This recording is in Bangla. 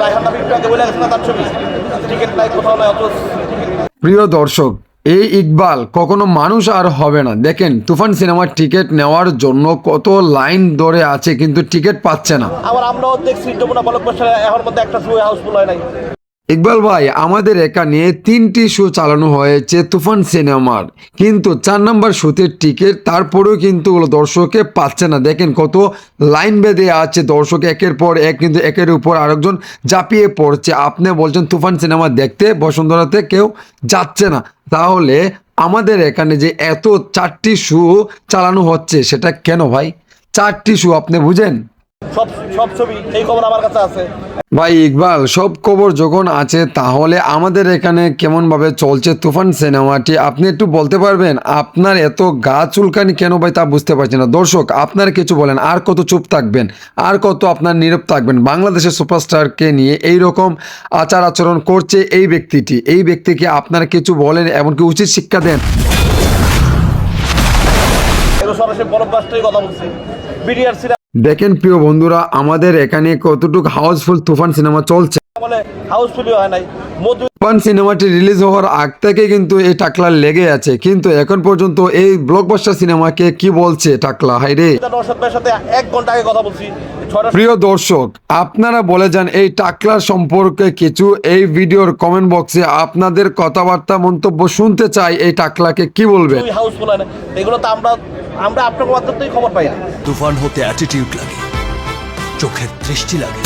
রায়হান নাফি একটু আগে বলে গেছে না তার ছবি টিকিট নাই কোথাও নাই অত প্রিয় দর্শক, এই ইকবাল কখনো মানুষ আর হবে না। দেখেন তুফান সিনেমার টিকিট নেওয়ার জন্য কত লাইন ধরে আছে কিন্তু টিকিট পাচ্ছে না। আবার আমরাও দেখছি যমুনা ব্লকবাস্টার এখন মধ্যে একটা শো হাউসফুল হয় নাই। ইকবাল ভাই, আমাদের এখানে 3টি শো চালানো হয়েছে তুফান সিনেমার, কিন্তু 4 নম্বর শোতে টিকিট তারপরেও কিন্তু দর্শকে পাচ্ছে না। দেখেন কত লাইন বেঁধে আছে দর্শক, একের পর এক কিন্তু একের উপর আরেকজন ঝাঁপিয়ে পড়ছে। আপনি বলছেন তুফান সিনেমা দেখতে বসুন্ধরাতে কেউ যাচ্ছে না, তাহলে আমাদের এখানে যে এত 4টি শো চালানো হচ্ছে সেটা কেন ভাই? 4টি শো আপনি বুঝেন? সব সব ছবি এই খবর আমার কাছে আছে। ভাই ইকবাল, সব খবর যখন আছে তাহলে আমাদের এখানে কেমনভাবে চলছে তুফান সিনেমাটি আপনি একটু বলতে পারবেন? আপনার এত গা চুলকানি কেন ভাই তা বুঝতে পারছি না। দর্শক আপনার কিছু বলেন, আর কত চুপ থাকবেন, আর কত আপনার নীরব থাকবেন? বাংলাদেশের সুপারস্টারকে নিয়ে এই রকম আচার আচরণ করছে এই ব্যক্তিকে আপনারা কিছু বলেন, এমনকি উচিত শিক্ষা দেন। এগুলো সরাসরি ব্লকবাস্টারই কথা বলছি বিডিআর সিনেমা দেখেন প্রিয় বন্ধুরা, আমাদের এখানে কতটুকু হাউসফুল তুফান সিনেমা চলছে। বলে হাউসফুলই হয় নাই। মধু তুফান সিনেমাটি রিলিজ হওয়ার আগ থেকে কিন্তু এই টাকলা লেগে আছে, কিন্তু এখন পর্যন্ত এই ব্লকবাস্টার সিনেমাকে কি বলছে টাকলা? হাই রে নওশাদ ভাইয়ের সাথে 1 ঘন্টা আগে কথা বলছি। প্রিয় দর্শক, আপনারা বলে যান এই টাকলার সম্পর্কে কিছু। এই ভিডিওর কমেন্ট বক্সে আপনাদের কথাবার্তা মন্তব্য শুনতে চাই। এই টাকলাকে কি বলবেন? হাউসফুল হয় না, এগুলো তো আমরা আপনার মাধ্যমেই খবর পাই না। তুফান হতে অ্যাটিটিউড লাগে, চোখের দৃষ্টি লাগে,